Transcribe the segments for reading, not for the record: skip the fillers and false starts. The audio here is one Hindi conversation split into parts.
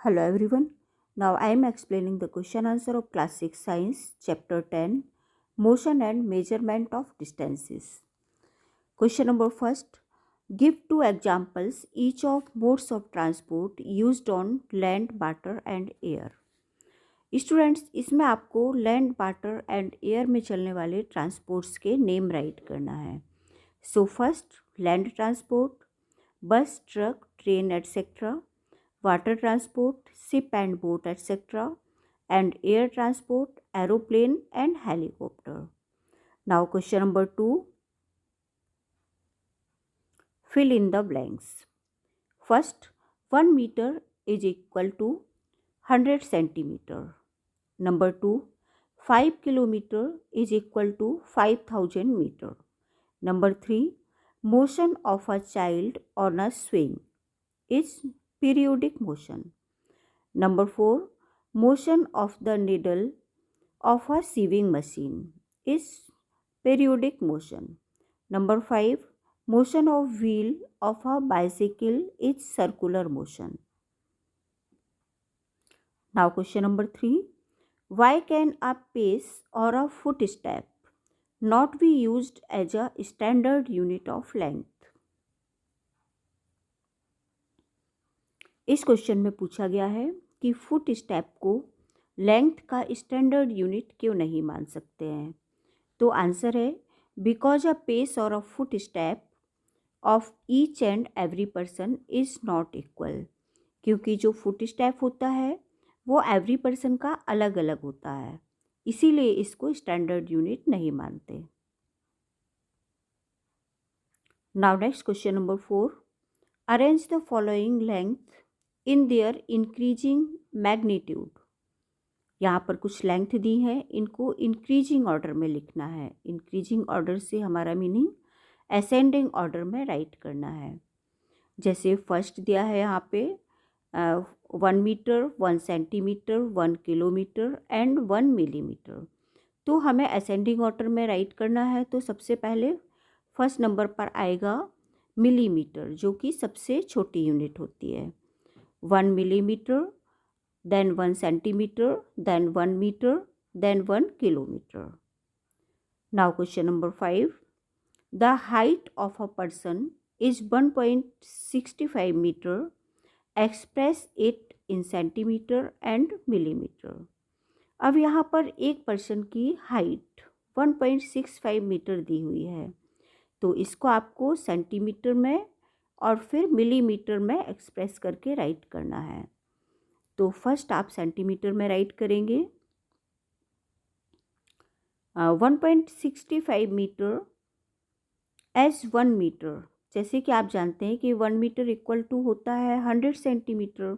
Hello everyone. Now I am explaining the question answer of class 6 science chapter 10 motion and measurement of distances. Question number first, give two examples each of modes of transport used on land, water and air. Students, इसमें आपको लैंड, वाटर एंड एयर में चलने वाले ट्रांसपोर्ट्स के नेम राइट करना है. सो फर्स्ट, लैंड ट्रांसपोर्ट, बस, truck, train etcetera. Water transport, ship and boat, etc., and air transport, aeroplane and helicopter. Now question number 2, fill in the blanks. First, 1 meter is equal to 100 centimeter. Number 2, 5 kilometer is equal to 5000 meter. Number 3, motion of a child on a swing is periodic motion. Number 4, motion of the needle of a sewing machine is periodic motion. Number 5, motion of wheel of a bicycle is circular motion. Now question number 3, why can a pace or a footstep not be used as a standard unit of length? इस क्वेश्चन में पूछा गया है कि फुट स्टेप को लेंथ का स्टैंडर्ड यूनिट क्यों नहीं मान सकते हैं. तो आंसर है बिकॉज अ पेस और a foot step of each and every person is not equal. क्योंकि जो फुट स्टेप होता है वो एवरी पर्सन का अलग अलग होता है, इसीलिए इसको स्टैंडर्ड यूनिट नहीं मानते. Now next question number 4, arrange the following length in their increasing magnitude. यहाँ पर कुछ लेंथ दी है, इनको इंक्रीजिंग ऑर्डर में लिखना है. इंक्रीजिंग ऑर्डर से हमारा मीनिंग असेंडिंग ऑर्डर में राइट करना है. जैसे फर्स्ट दिया है यहाँ पे 1 metre, 1 centimetre, 1 kilometre and 1 millimetre. तो हमें असेंडिंग ऑर्डर में राइट करना है. तो सबसे पहले फर्स्ट नंबर पर आएगा मिलीमीटर, जो कि सबसे छोटी यूनिट होती है. 1 millimeter, then 1 centimeter, then 1 meter, then 1 kilometer. Now question number 5. The height of a person is 1.65 meter. Express it in centimeter and millimeter. अब यहाँ पर एक पर्सन की हाइट 1.65 मीटर दी हुई है, तो इसको आपको सेंटीमीटर में और फिर मिलीमीटर में एक्सप्रेस करके राइट करना है. तो फर्स्ट आप सेंटीमीटर में राइट करेंगे 1.65 मीटर एज 1 मीटर. जैसे कि आप जानते हैं कि 1 मीटर इक्वल टू होता है 100 सेंटीमीटर.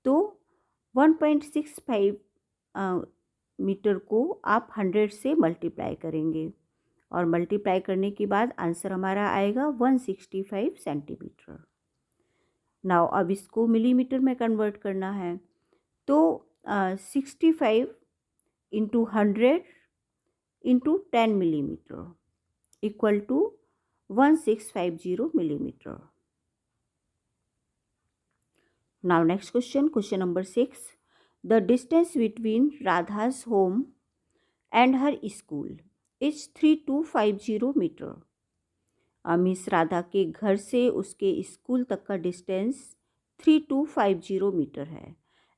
तो 1.65 मीटर को आप 100 से मल्टीप्लाई करेंगे और मल्टीप्लाई करने के बाद आंसर हमारा आएगा 165 सेंटीमीटर. नाउ अब इसको मिलीमीटर में कन्वर्ट करना है. तो 65 into 100 into 10 millimetre equal to 1650 millimetre. Now next question, question number 6. The distance between राधा's home and her school is 3250 metre. Miss Radha के घर से उसके स्कूल तक का डिस्टेंस 3250 मीटर है.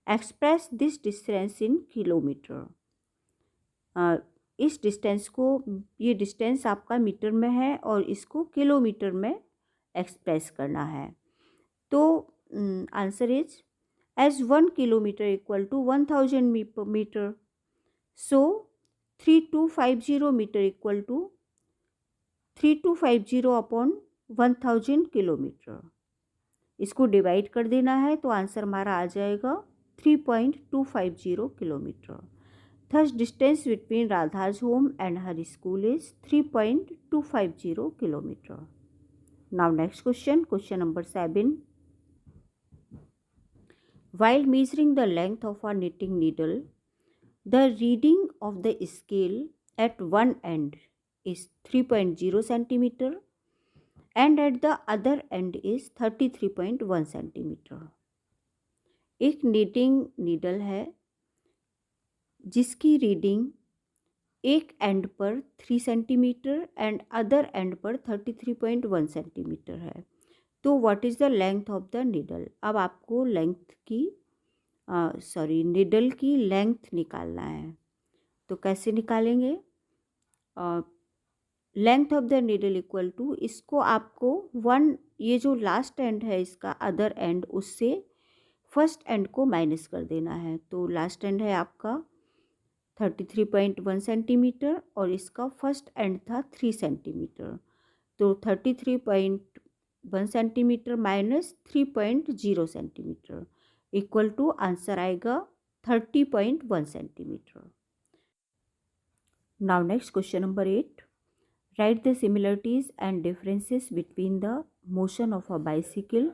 Express this distance in kilometre. इस डिस्टेंस को, ये डिस्टेंस आपका मीटर में है और इसको किलोमीटर में एक्सप्रेस करना है. तो answer is as 1 kilometre equal to 1000 metre. So 3250 metre equal to 3250 upon 1000 kilometre. इसको डिवाइड कर देना है तो आंसर हमारा आ जाएगा 3.250 किलोमीटर. थस डिस्टेंस बिटवीन राधा's home and her school is 3.250 kilometre. Now next question, question number 7. While measuring the length of a knitting needle, the reading of the scale at one end is 3.0 centimeter and at the other end is 33.1 centimeter. एक नीटिंग नीडल है जिसकी रीडिंग एक एंड पर 3 सेंटीमीटर एंड अदर एंड पर 33.1 सेंटीमीटर है। तो what is the length of the needle. अब आपको नीडल की लेंथ निकालना है। तो कैसे निकालेंगे। Length of the needle equal to, इसको आपको ये जो लास्ट एंड है इसका अदर एंड, उससे फर्स्ट एंड को माइनस कर देना है। तो लास्ट एंड है आपका 33.1 सेंटीमीटर और इसका फर्स्ट एंड था 3 सेंटीमीटर। तो 33.1 centimetre minus 3.0 centimetre equal to answer आएगा 30.1 centimetre. Now next question number 8। Write the similarities and differences between the motion of a bicycle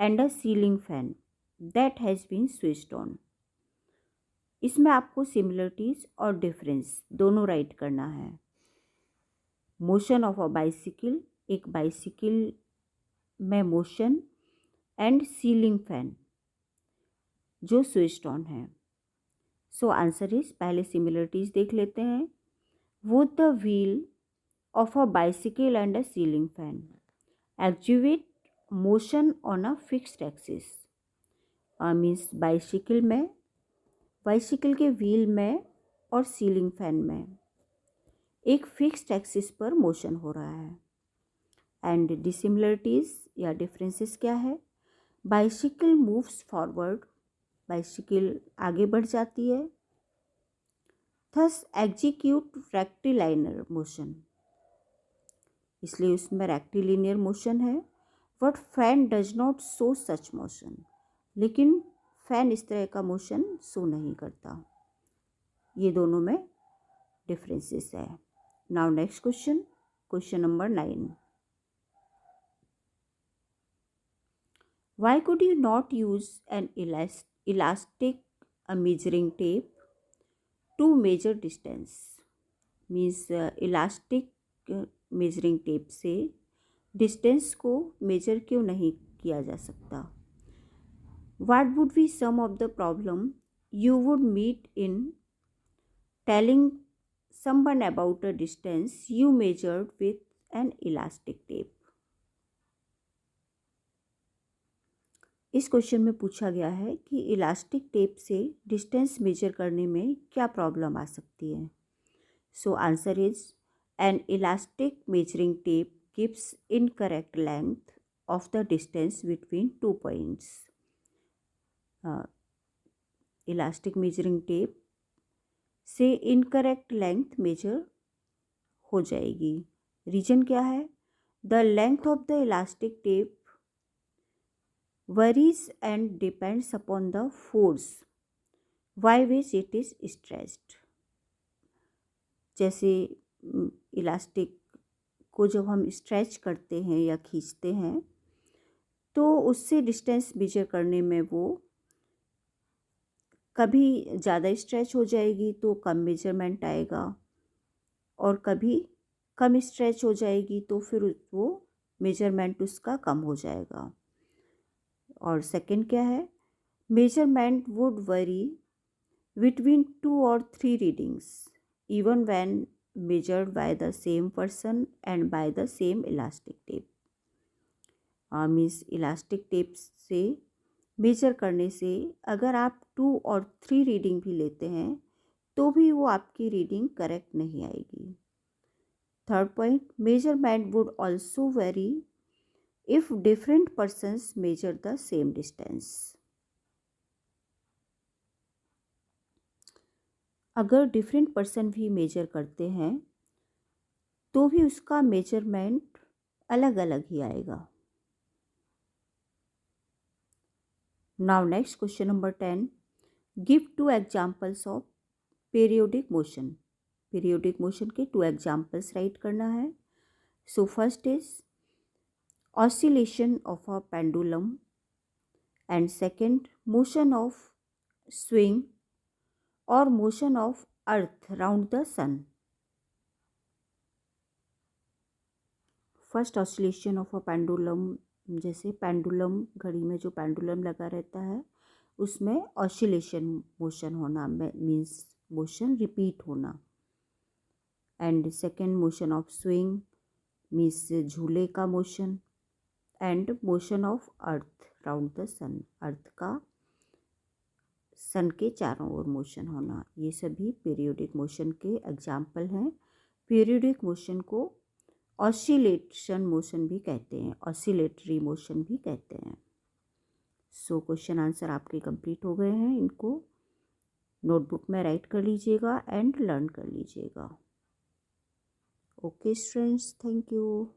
and a ceiling fan that has been switched on. इसमें आपको सिमिलरिटीज और डिफरेंस दोनों राइट करना है। मोशन ऑफ अ बाइसिकल, एक बाइसिकल में मोशन, एंड सीलिंग फैन जो स्विच्ड ऑन है। सो आंसर इज, पहले सिमिलरिटीज देख लेते हैं। वो the wheel of a bicycle and a ceiling fan activate motion on a fixed axis. Means bicycle के व्हील में और सीलिंग फैन में एक फिक्स्ड एक्सिस पर मोशन हो रहा है। एंड डिसिमिलरिटीज या डिफरेंसेस क्या है। बाइसिकल मूव्स फॉरवर्ड, बाइसिकल आगे बढ़ जाती है। थस एग्जीक्यूट रेक्टिलाइनर मोशन, इसलिए उसमें रेक्टिलिनियर मोशन है। But fan does not show such motion, लेकिन फैन इस तरह का मोशन शो नहीं करता। ये दोनों में डिफरेंसेस है। Now next question, question number 9। Why could you not use an elastic measuring tape to measure distance? Means elastic measuring tape से distance को measure क्यों नहीं किया जा सकता? What would be some of the problem you would meet in telling someone about a distance you measured with an elastic tape? इस क्वेश्चन में पूछा गया है कि इलास्टिक टेप से डिस्टेंस मेजर करने में क्या प्रॉब्लम आ सकती है। So answer is, N elastic measuring tape gives incorrect length of the distance between 2 points. Elastic measuring tape से इनकरेक्ट लेंथ मेजर हो जाएगी। रीजन क्या है। The length of the elastic tape varies and depends upon the force by which it is stretched। जैसे इलास्टिक को जब हम स्ट्रेच करते हैं या खींचते हैं तो उससे डिस्टेंस मेजर करने में वो कभी ज़्यादा स्ट्रेच हो जाएगी तो कम मेजरमेंट आएगा, और कभी कम स्ट्रेच हो जाएगी तो फिर वो मेजरमेंट उसका कम हो जाएगा। और सेकंड क्या है, measurement would worry between 2 or 3 readings even when measured by the same person and by the same elastic tape। Means elastic tape से मेजर करने से अगर आप 2 और 3 रीडिंग भी लेते हैं तो भी वो आपकी रीडिंग करेक्ट नहीं आएगी। Third point, measurement would also very if different persons measure the same distance। अगर डिफरेंट पर्सन भी मेजर करते हैं तो भी उसका मेजरमेंट अलग अलग ही आएगा। Now next question number 10। Give 2 examples of periodic motion. Periodic motion के 2 एग्जाम्पल्स राइट करना है। So first is oscillation of a pendulum, and second, motion of swing or motion of earth round the sun। First oscillation of a pendulum, जैसे पेंडुलम, घड़ी में जो पेंडुलम लगा रहता है उसमें ऑसिलेशन मोशन होना मीन्स मोशन रिपीट होना। And second motion of swing means झूले का motion. And motion of earth round the sun, earth का सन के चारों ओर मोशन होना। ये सभी पीरियोडिक मोशन के एग्जाम्पल हैं। पीरियोडिक मोशन को ऑसिलेशन मोशन भी कहते हैं, ऑसिलेटरी मोशन भी कहते हैं। सो क्वेश्चन आंसर आपके कंप्लीट हो गए हैं। इनको नोटबुक में राइट कर लीजिएगा एंड लर्न कर लीजिएगा। Okay students, thank you.